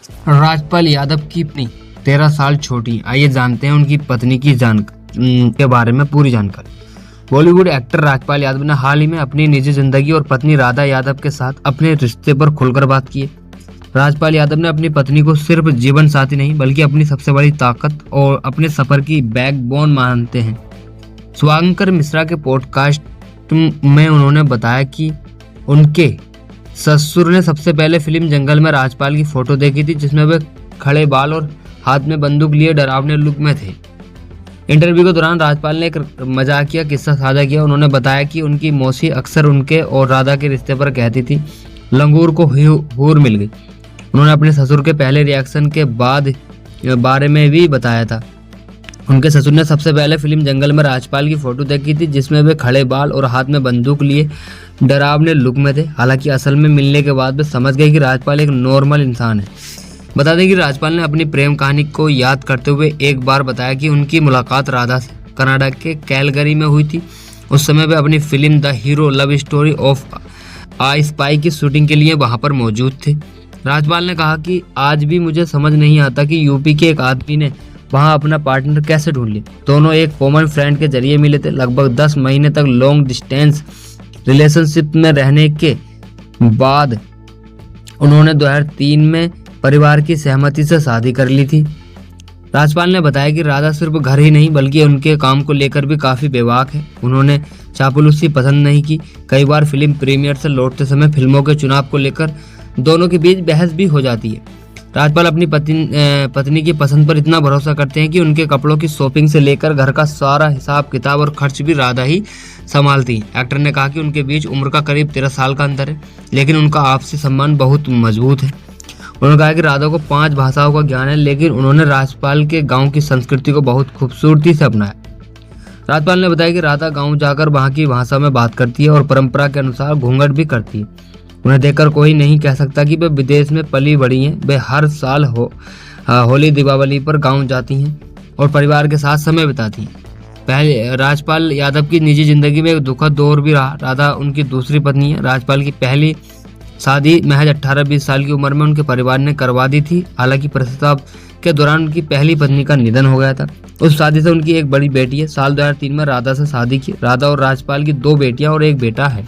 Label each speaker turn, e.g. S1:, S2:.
S1: राजपाल यादव की पत्नी 13 साल छोटी। आइए जानते हैं उनकी पत्नी की के बारे में पूरी जानकारी। बॉलीवुड एक्टर राजपाल यादव ने हाल ही में अपनी निजी जिंदगी और पत्नी राधा यादव के साथ अपने रिश्ते पर खुलकर बात की है। राजपाल यादव ने अपनी पत्नी को सिर्फ जीवन साथी नहीं बल्कि अपनी सबसे बड़ी ताकत और अपने सफर की बैकबोन मानते हैं। शुभांकर मिश्रा के पॉडकास्ट में उन्होंने बताया कि उनके ससुर ने सबसे पहले फिल्म जंगल में राजपाल की फोटो देखी थी, जिसमें वे खड़े बाल और हाथ में बंदूक लिए डरावने लुक में थे। इंटरव्यू के दौरान राजपाल ने एक मजाकिया किस्सा साझा किया। उन्होंने बताया कि उनकी मौसी अक्सर उनके और राधा के रिश्ते पर कहती थी, लंगूर को हूर मिल गई। उन्होंने अपने ससुर के पहले रिएक्शन के बारे में भी बताया था। उनके ससुर ने सबसे पहले फिल्म जंगल में राजपाल की फोटो देखी थी, जिसमें वे खड़े बाल और हाथ में बंदूक लिए डरावने लुक में थे। हालांकि असल में मिलने के बाद वे समझ गए कि राजपाल एक नॉर्मल इंसान है। बता दें कि राजपाल ने अपनी प्रेम कहानी को याद करते हुए एक बार बताया कि उनकी मुलाकात राधा से कनाडा के कैलगरी में हुई थी। उस समय वे अपनी film the hero love story of I spy की शूटिंग के लिए वहां पर मौजूद थे। राजपाल ने कहा कि आज भी मुझे समझ नहीं आता कि यूपी के एक आदमी ने वहां अपना पार्टनर कैसे ढूंढ लिया। दोनों एक कॉमन फ्रेंड के जरिए मिले थे। लगभग 10 महीने तक लॉन्ग डिस्टेंस रिलेशनशिप में रहने के बाद उन्होंने 2003 में परिवार की सहमति से शादी कर ली थी। राजपाल ने बताया कि राधा सिर्फ घर ही नहीं बल्कि उनके काम को लेकर भी काफी बेबाक है। उन्होंने चापलूसी पसंद नहीं की। कई बार फिल्म प्रीमियर से लौटते समय फिल्मों के चुनाव को लेकर दोनों के बीच बहस भी हो जाती है। राजपाल अपनी पत्नी की पसंद पर इतना भरोसा करते हैं कि उनके कपड़ों की शॉपिंग से लेकर घर का सारा हिसाब किताब और खर्च भी राधा ही संभालती हैं। एक्टर ने कहा कि उनके बीच उम्र का करीब 13 साल का अंतर है, लेकिन उनका आपसी सम्मान बहुत मजबूत है। उन्होंने कहा कि राधा को 5 भाषाओं का ज्ञान है, लेकिन उन्होंने राजपाल के गाँव की संस्कृति को बहुत खूबसूरती से अपनाया। राजपाल ने बताया कि राधा गाँव जाकर वहाँ की भाषा में बात करती है और परंपरा के अनुसार घूंघट भी करती है। उन्हें देखकर कोई नहीं कह सकता कि वे विदेश में पली बड़ी हैं। वे हर साल होली दीपावली पर गांव जाती हैं और परिवार के साथ समय बिताती हैं। पहले राजपाल यादव की निजी जिंदगी में एक दुखद दौर भी रहा। राधा उनकी दूसरी पत्नी है। राजपाल की पहली शादी महज 18-20 साल की उम्र में उनके परिवार ने करवा दी थी। हालांकि प्रसव के दौरान उनकी पहली पत्नी का निधन हो गया था। उस शादी से उनकी एक बड़ी बेटी है। साल 2003 में राधा से शादी की। राधा और राजपाल की 2 बेटियां और एक बेटा है।